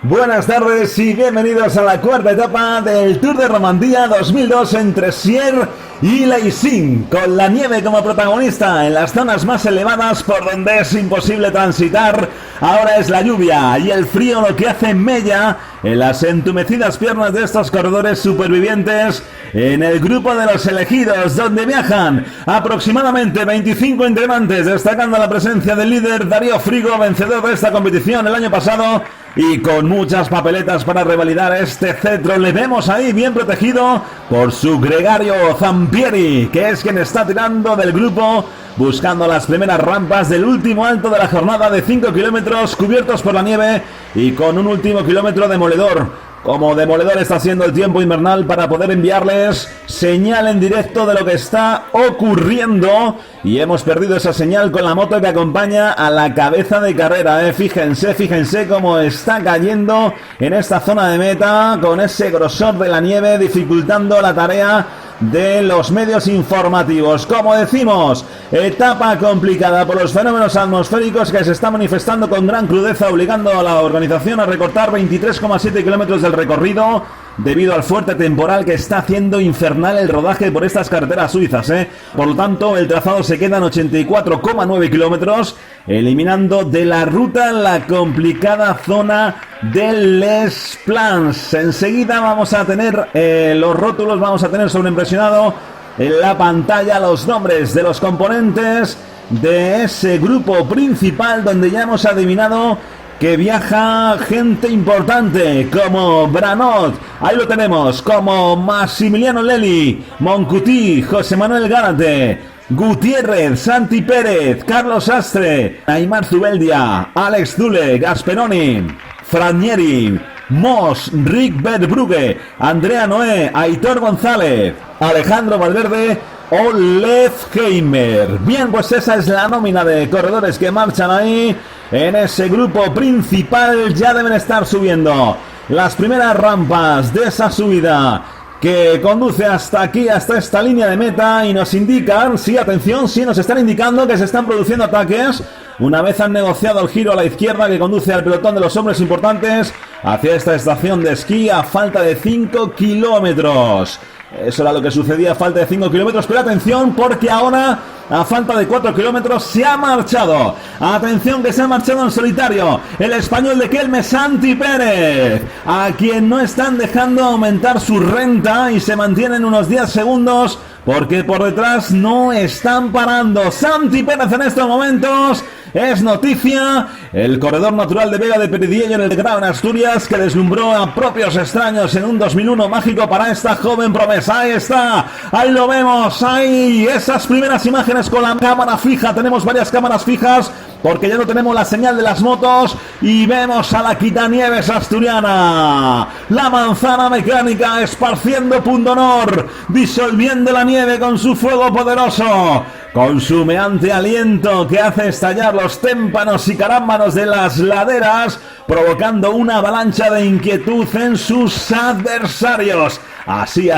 Buenas tardes y bienvenidos a la cuarta etapa del Tour de Romandía 2002 entre Sierre y Leising, con la nieve como protagonista en las zonas más elevadas por donde es imposible transitar. Ahora es la lluvia y el frío lo que hace mella en las entumecidas piernas de estos corredores supervivientes en el grupo de los elegidos, donde viajan aproximadamente 25 integrantes, destacando la presencia del líder Darío Frigo, vencedor de esta competición el año pasado, y con muchas papeletas para revalidar este cetro. Le vemos ahí bien protegido por su gregario Zampieri, que es quien está tirando del grupo, buscando las primeras rampas del último alto de la jornada de 5 kilómetros cubiertos por la nieve y con un último kilómetro demoledor. Como demoledor está siendo el tiempo invernal para poder enviarles señal en directo de lo que está ocurriendo, y hemos perdido esa señal con la moto que acompaña a la cabeza de carrera. Fíjense cómo está cayendo en esta zona de meta con ese grosor de la nieve, dificultando la tarea de los medios informativos. Como decimos, etapa complicada por los fenómenos atmosféricos que se están manifestando con gran crudeza, obligando a la organización a recortar 23,7 kilómetros del recorrido debido al fuerte temporal que está haciendo infernal el rodaje por estas carreteras suizas, Por lo tanto, el trazado se queda en 84,9 kilómetros, eliminando de la ruta la complicada zona de Les Plans. Enseguida vamos a tener los rótulos, vamos a tener sobreimpresionado en la pantalla los nombres de los componentes de ese grupo principal, donde ya hemos adivinado que viaja gente importante como Branot, ahí lo tenemos, como Massimiliano Lely, Moncuti, José Manuel Gárate, Gutiérrez, Santi Pérez, Carlos Astre, Aymar Zubeldia, Alex Dule, Gasperoni, Franieri, Moss, Rick Verbrugge, Andrea Noé, Aitor González, Alejandro Valverde o Lev Heimer. Bien, pues esa es la nómina de corredores que marchan ahí en ese grupo principal. Ya deben estar subiendo las primeras rampas de esa subida que conduce hasta aquí, hasta esta línea de meta, y nos indican, sí, atención, sí, nos están indicando que se están produciendo ataques una vez han negociado el giro a la izquierda que conduce al pelotón de los hombres importantes hacia esta estación de esquí a falta de 5 kilómetros. Eso era lo que sucedía a falta de 5 kilómetros, pero atención, porque ahora a falta de 4 kilómetros se ha marchado. Atención, que se ha marchado en solitario el español de Kelme, Santi Pérez, a quien no están dejando aumentar su renta y se mantienen unos 10 segundos porque por detrás no están parando. Santi Pérez en estos momentos es noticia, el corredor natural de Vega de Peridiello en el Grao en Asturias, que deslumbró a propios extraños en un 2001 mágico para esta joven promesa. Ahí está, ahí lo vemos, ahí esas primeras imágenes con la cámara fija. Tenemos varias cámaras fijas porque ya no tenemos la señal de las motos, y vemos a la quitanieves asturiana, la manzana mecánica, esparciendo pundonor, disolviendo la nieve con su fuego poderoso, con su humeante aliento que hace estallar los témpanos y carámbanos de las laderas, provocando una avalancha de inquietud en sus adversarios. Así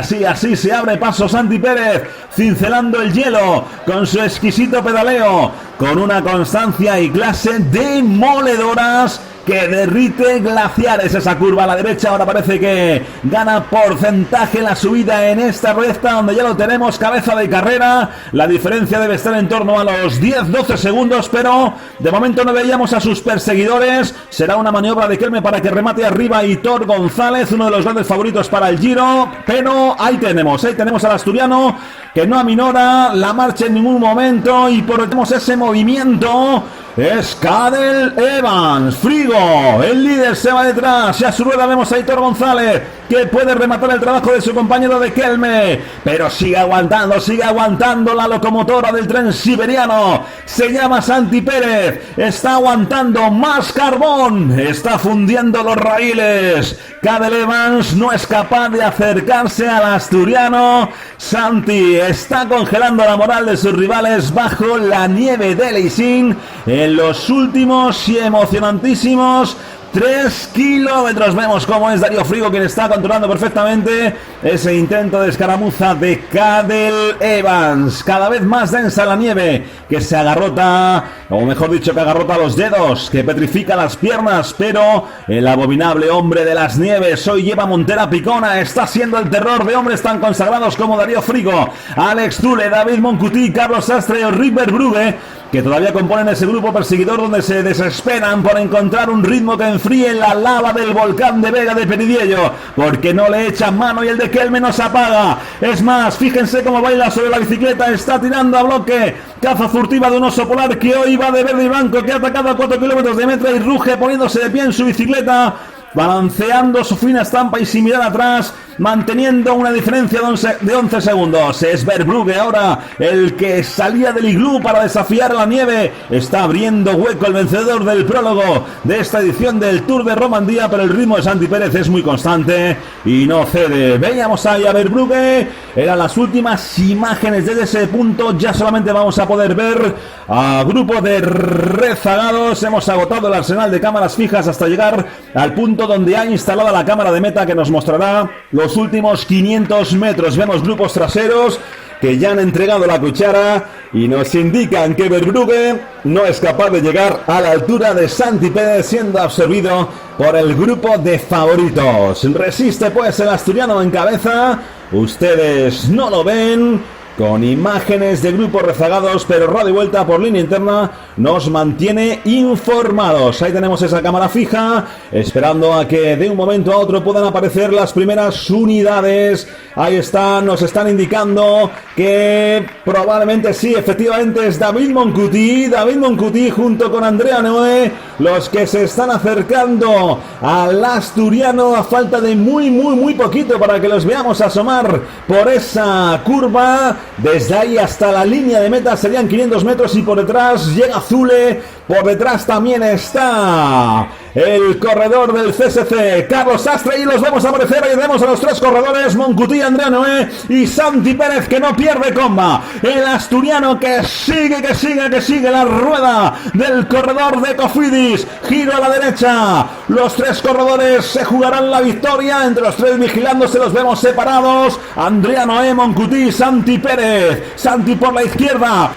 se abre paso Santi Pérez, cincelando el hielo con su exquisito pedaleo, con una constancia y clase demoledoras que derrite glaciares. Esa curva a la derecha ahora parece que gana porcentaje la subida en esta recta, donde ya lo tenemos, cabeza de carrera. La diferencia debe estar en torno a los 10-12 segundos, pero de momento no veíamos a sus perseguidores. Será una maniobra de Kelme para que remate arriba Aitor González, uno de los grandes favoritos para el Giro, pero ahí tenemos al asturiano que no aminora la marcha en ningún momento, y por tenemos ese movimiento. Es Cadel Evans, Frigo, el líder se va detrás, y a su rueda vemos a Aitor González, que puede rematar el trabajo de su compañero de Kelme, pero sigue aguantando la locomotora del tren siberiano. Se llama Santi Pérez, está aguantando más carbón, está fundiendo los raíles. Cadel Evans no es capaz de acercarse al asturiano. Santi está congelando la moral de sus rivales bajo la nieve de Leising en los últimos y emocionantísimos 3 kilómetros. Vemos cómo es Darío Frigo quien está controlando perfectamente ese intento de escaramuza de Cadel Evans. Cada vez más densa la nieve que se agarrota, o mejor dicho, que agarrota los dedos, que petrifica las piernas, pero el abominable hombre de las nieves hoy lleva montera picona. Está siendo el terror de hombres tan consagrados como Darío Frigo, Alex Zülle, David Moncuti, Carlos Sastre o Ripper Brugge, que todavía componen ese grupo perseguidor donde se desesperan por encontrar un ritmo que enfríe la lava del volcán de Vega de Peridiello, porque no le echan mano y el de Kelme no se apaga. Es más, fíjense cómo baila sobre la bicicleta, está tirando a bloque, caza furtiva de un oso polar que hoy va de verde y blanco, que ha atacado a 4 kilómetros de meta y ruge poniéndose de pie en su bicicleta, balanceando su fina estampa y sin mirar atrás, manteniendo una diferencia de 11 segundos. Es Brugge ahora el que salía del iglú para desafiar la nieve. Está abriendo hueco el vencedor del prólogo de esta edición del Tour de Romandía, pero el ritmo de Santi Pérez es muy constante y no cede. Veíamos ahí a Brugge, eran las últimas imágenes desde ese punto. Ya solamente vamos a poder ver a grupo de rezagados. Hemos agotado el arsenal de cámaras fijas hasta llegar al punto donde hay instalada la cámara de meta que nos mostrará los últimos 500 metros. Vemos grupos traseros que ya han entregado la cuchara y nos indican que Brugge no es capaz de llegar a la altura de Santi Pérez, siendo absorbido por el grupo de favoritos. Resiste pues el asturiano en cabeza. Ustedes no lo ven, con imágenes de grupos rezagados, pero Radio Vuelta por línea interna nos mantiene informados. Ahí tenemos esa cámara fija, esperando a que de un momento a otro puedan aparecer las primeras unidades. Ahí están, nos están indicando que probablemente sí, efectivamente es David Moncuti junto con Andrea Noé, los que se están acercando al asturiano a falta de muy poquito para que los veamos asomar por esa curva. Desde ahí hasta la línea de meta serían 500 metros y por detrás llega Zülle, por detrás también está el corredor del CSC, Carlos Sastre, y los vemos aparecer. Ahí vemos a los 3 corredores, Moncuti, Andrea Noé y Santi Pérez, que no pierde comba. El asturiano que sigue la rueda del corredor de Cofidis. Giro a la derecha, los 3 corredores se jugarán la victoria. Entre los 3 vigilándose los vemos separados, Andrea Noé, Moncuti, Santi Pérez. Santi por la izquierda.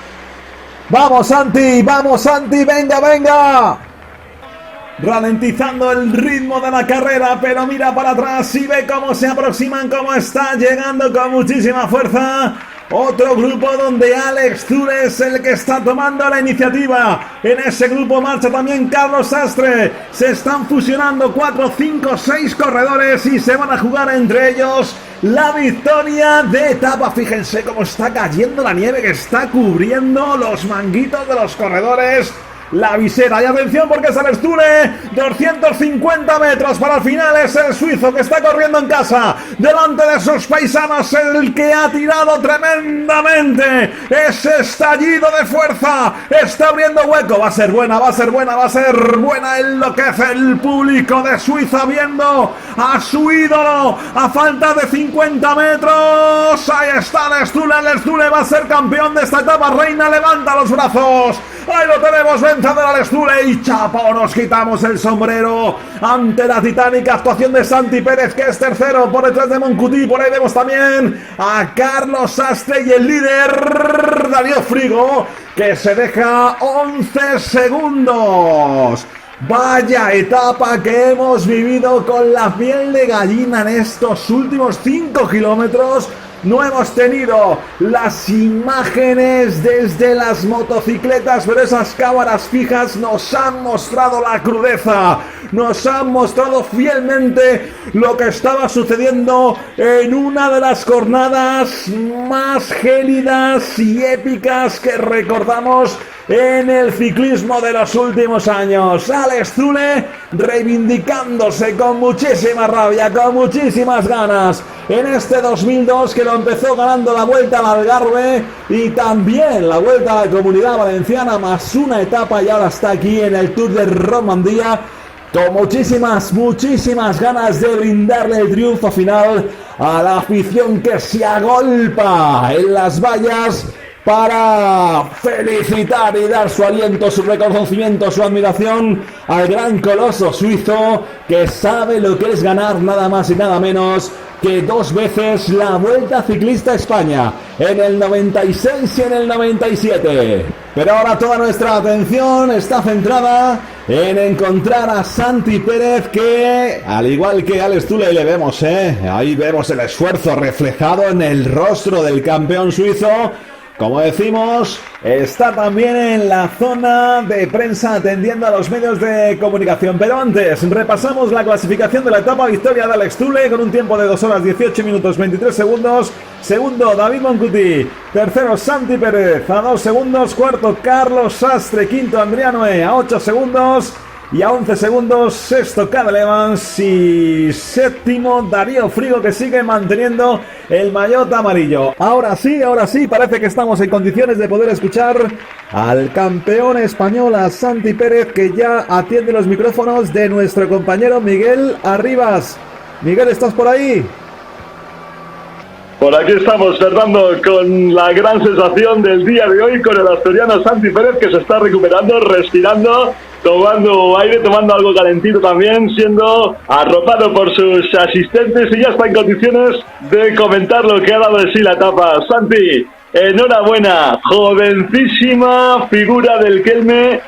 ¡Vamos Santi! ¡Venga! Ralentizando el ritmo de la carrera, pero mira para atrás y ve cómo se aproximan, cómo está llegando con muchísima fuerza. Otro grupo donde Alex Zülle es el que está tomando la iniciativa. En ese grupo marcha también Carlos Sastre. Se están fusionando 4, 5, 6 corredores y se van a jugar entre ellos la victoria de etapa. Fíjense cómo está cayendo la nieve que está cubriendo los manguitos de los corredores, la visera. Y atención porque es Alex Zülle, 250 metros para el final. Es el suizo que está corriendo en casa delante de sus paisanos, el que ha tirado tremendamente ese estallido de fuerza. Está abriendo hueco, va a ser buena. Enloquece el público de Suiza viendo a su ídolo a falta de 50 metros. Ahí está Alex Zülle va a ser campeón de esta etapa. Reina levanta los brazos. Ahí lo tenemos, vencedor Alex Zülle, y chapo, nos quitamos el sombrero ante la titánica actuación de Santi Pérez, que es tercero por detrás de Moncuti. Por ahí vemos también a Carlos Sastre y el líder Darío Frigo, que se deja 11 segundos. Vaya etapa que hemos vivido con la piel de gallina en estos últimos 5 kilómetros. No hemos tenido las imágenes desde las motocicletas, pero esas cámaras fijas nos han mostrado la crudeza, nos han mostrado fielmente lo que estaba sucediendo en una de las jornadas más gélidas y épicas que recordamos en el ciclismo de los últimos años. Alex Zülle reivindicándose con muchísima rabia, con muchísimas ganas en este 2002, que lo empezó ganando la Vuelta al Algarve y también la Vuelta a la Comunidad Valenciana, más una etapa, y ahora está aquí en el Tour de Romandía con muchísimas ganas de brindarle el triunfo final a la afición que se agolpa en las vallas para felicitar y dar su aliento, su reconocimiento, su admiración al gran coloso suizo que sabe lo que es ganar nada más y nada menos que 2 veces la Vuelta Ciclista a España, en el 96 y en el 97. Pero ahora toda nuestra atención está centrada en encontrar a Santi Pérez, que al igual que Alex Zülle le vemos, ahí vemos el esfuerzo reflejado en el rostro del campeón suizo. Como decimos, está también en la zona de prensa atendiendo a los medios de comunicación. Pero antes, repasamos la clasificación de la etapa. Victoria de Alex Zülle con un tiempo de 2 horas 18 minutos 23 segundos. Segundo, David Moncuti. Tercero, Santi Pérez a 2 segundos. Cuarto, Carlos Sastre. Quinto, Andrea Noé a 8 segundos. Y a 11 segundos, sexto Cadel Evans y séptimo Darío Frigo, que sigue manteniendo el maillot amarillo. Ahora sí, parece que estamos en condiciones de poder escuchar al campeón español, a Santi Pérez, que ya atiende los micrófonos de nuestro compañero Miguel Arribas. Miguel, ¿estás por ahí? Por aquí estamos, Fernando, con la gran sensación del día de hoy, con el asturiano Santi Pérez, que se está recuperando, respirando, tomando aire, tomando algo calentito también, siendo arropado por sus asistentes y ya está en condiciones de comentar lo que ha dado de sí la etapa. Santi, enhorabuena, jovencísima figura del Kelme.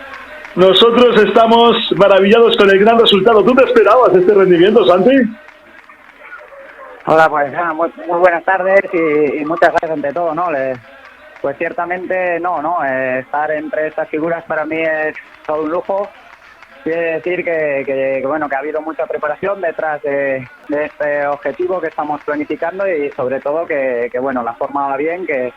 Nosotros estamos maravillados con el gran resultado. ¿Tú te esperabas este rendimiento, Santi? Hola, pues muy buenas tardes y muchas gracias ante todo, ¿no? Pues ciertamente no, estar entre estas figuras para mí es todo un lujo. Quiere decir que bueno, que ha habido mucha preparación detrás de este objetivo que estamos planificando y sobre todo que bueno, la forma va bien, que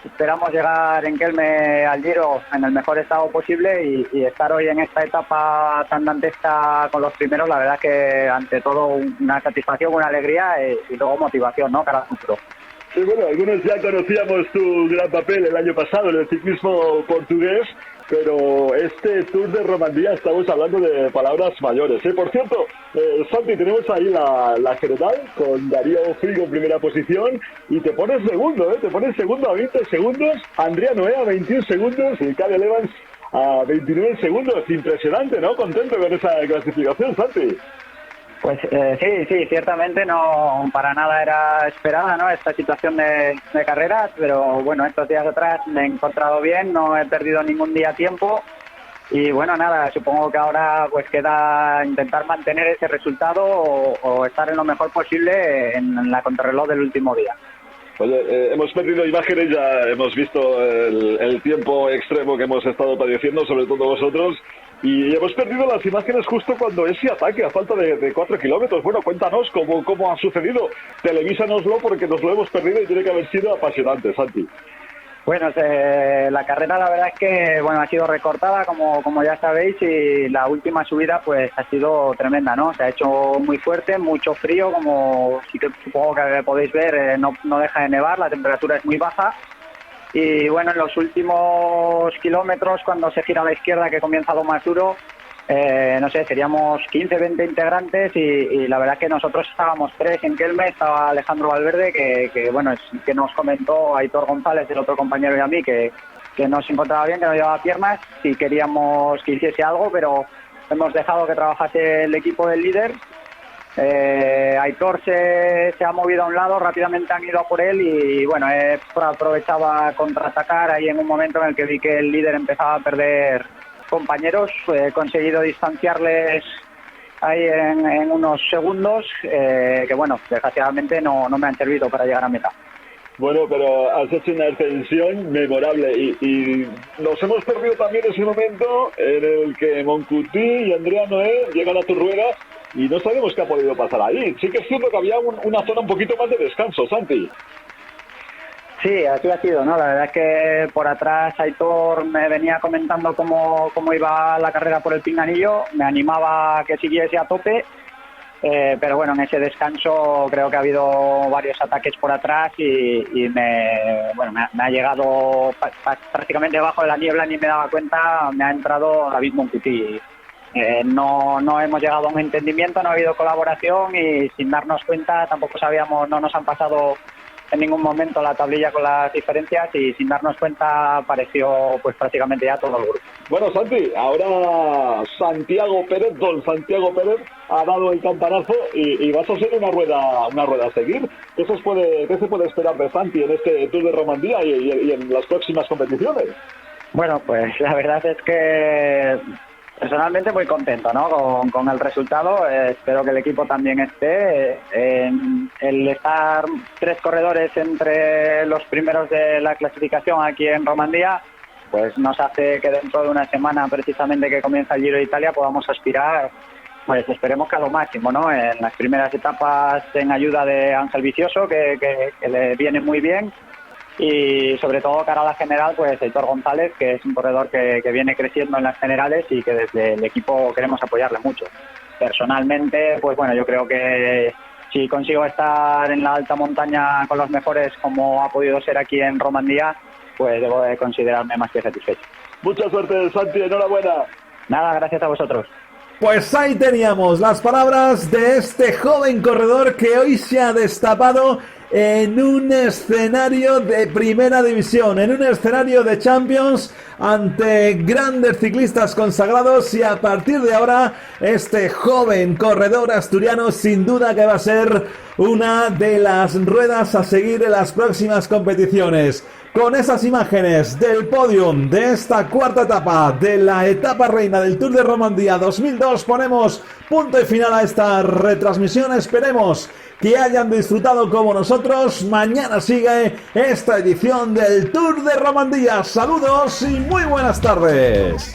esperamos llegar en Kelme al Giro en el mejor estado posible y estar hoy en esta etapa tan dantesca con los primeros, la verdad que ante todo una satisfacción, una alegría y luego motivación, ¿no? Para el futuro. Sí, bueno, algunos ya conocíamos tu gran papel el año pasado en el ciclismo portugués, pero este Tour de Romandía estamos hablando de palabras mayores, ¿eh? Por cierto, Santi, tenemos ahí la general con Darío Frigo en primera posición y te pones segundo, te pones segundo a 20 segundos, Andrea Noé a 21 segundos y Cadel Evans a 29 segundos. Impresionante, ¿no? Contento con esa clasificación, Santi. Pues sí, ciertamente no para nada era esperada, ¿no? Esta situación de carrera, pero bueno, estos días atrás me he encontrado bien, no he perdido ningún día tiempo y bueno, nada, supongo que ahora pues queda intentar mantener ese resultado o estar en lo mejor posible en la contrarreloj del último día. Oye, hemos perdido imágenes, ya hemos visto el tiempo extremo que hemos estado padeciendo, sobre todo vosotros, y hemos perdido las imágenes justo cuando ese ataque a falta de 4 kilómetros. Bueno, cuéntanos cómo ha sucedido, televísanoslo porque nos lo hemos perdido y tiene que haber sido apasionante, Santi. Bueno, la carrera la verdad es que bueno ha sido recortada como ya sabéis y la última subida pues ha sido tremenda, ¿no? Se ha hecho muy fuerte, mucho frío, como sí que supongo que podéis ver, no deja de nevar, la temperatura es muy baja y bueno, en los últimos kilómetros cuando se gira a la izquierda que comienza lo más duro, no sé, seríamos 15, 20 integrantes y la verdad que nosotros estábamos 3 en Kelme, estaba Alejandro Valverde que bueno, que nos comentó Aitor González, el otro compañero y a mí, que no se encontraba bien, que no llevaba piernas, si queríamos que hiciese algo, pero hemos dejado que trabajase el equipo del líder. Aitor se ha movido a un lado, rápidamente han ido a por él y bueno, aprovechaba a contraatacar ahí en un momento en el que vi que el líder empezaba a perder compañeros, he conseguido distanciarles ahí en unos segundos que bueno, desgraciadamente no me han servido para llegar a meta. Bueno, pero has hecho una ascensión memorable y nos hemos perdido también ese momento en el que Moncuti y Andrea Noé llegan a tu rueda y no sabemos qué ha podido pasar ahí. Sí que es cierto que había una zona un poquito más de descanso, Santi. Sí, así ha sido, ¿no? La verdad es que por atrás Aitor me venía comentando cómo iba la carrera por el Pinganillo, me animaba a que siguiese a tope, pero bueno, en ese descanso creo que ha habido varios ataques por atrás y me ha llegado prácticamente debajo de la niebla, ni me daba cuenta, me ha entrado David Moncuti. No hemos llegado a un entendimiento, no ha habido colaboración y sin darnos cuenta tampoco sabíamos, no nos han pasado en ningún momento la tablilla con las diferencias y sin darnos cuenta apareció pues prácticamente ya todo el grupo. Bueno, Santi, ahora Santiago Pérez, don Santiago Pérez, ha dado el campanazo y vas a ser una rueda a seguir. ¿Qué se puede esperar de Santi en este Tour de Romandía y en las próximas competiciones? Bueno, pues la verdad es que personalmente muy contento, ¿no? Con el resultado. Espero que el equipo también esté. El estar 3 corredores entre los primeros de la clasificación aquí en Romandía, pues nos hace que dentro de una semana, precisamente que comienza el Giro de Italia, podamos aspirar, pues esperemos que a lo máximo, ¿no? En las primeras etapas en ayuda de Ángel Vicioso, que le viene muy bien. Y sobre todo cara a la general, pues Aitor González, que es un corredor que viene creciendo en las generales y que desde el equipo queremos apoyarle mucho. Personalmente, pues bueno, yo creo que si consigo estar en la alta montaña con los mejores, como ha podido ser aquí en Romandía, pues debo de considerarme más que satisfecho. Mucha suerte, Santi, enhorabuena. Nada, gracias a vosotros. Pues ahí teníamos las palabras de este joven corredor que hoy se ha destapado en un escenario de primera división, en un escenario de Champions ante grandes ciclistas consagrados, y a partir de ahora este joven corredor asturiano sin duda que va a ser una de las ruedas a seguir en las próximas competiciones. Con esas imágenes del podium de esta cuarta etapa de la etapa reina del Tour de Romandía 2002 ponemos punto y final a esta retransmisión. Esperemos que hayan disfrutado como nosotros. Mañana sigue esta edición del Tour de Romandía. Saludos y muy buenas tardes.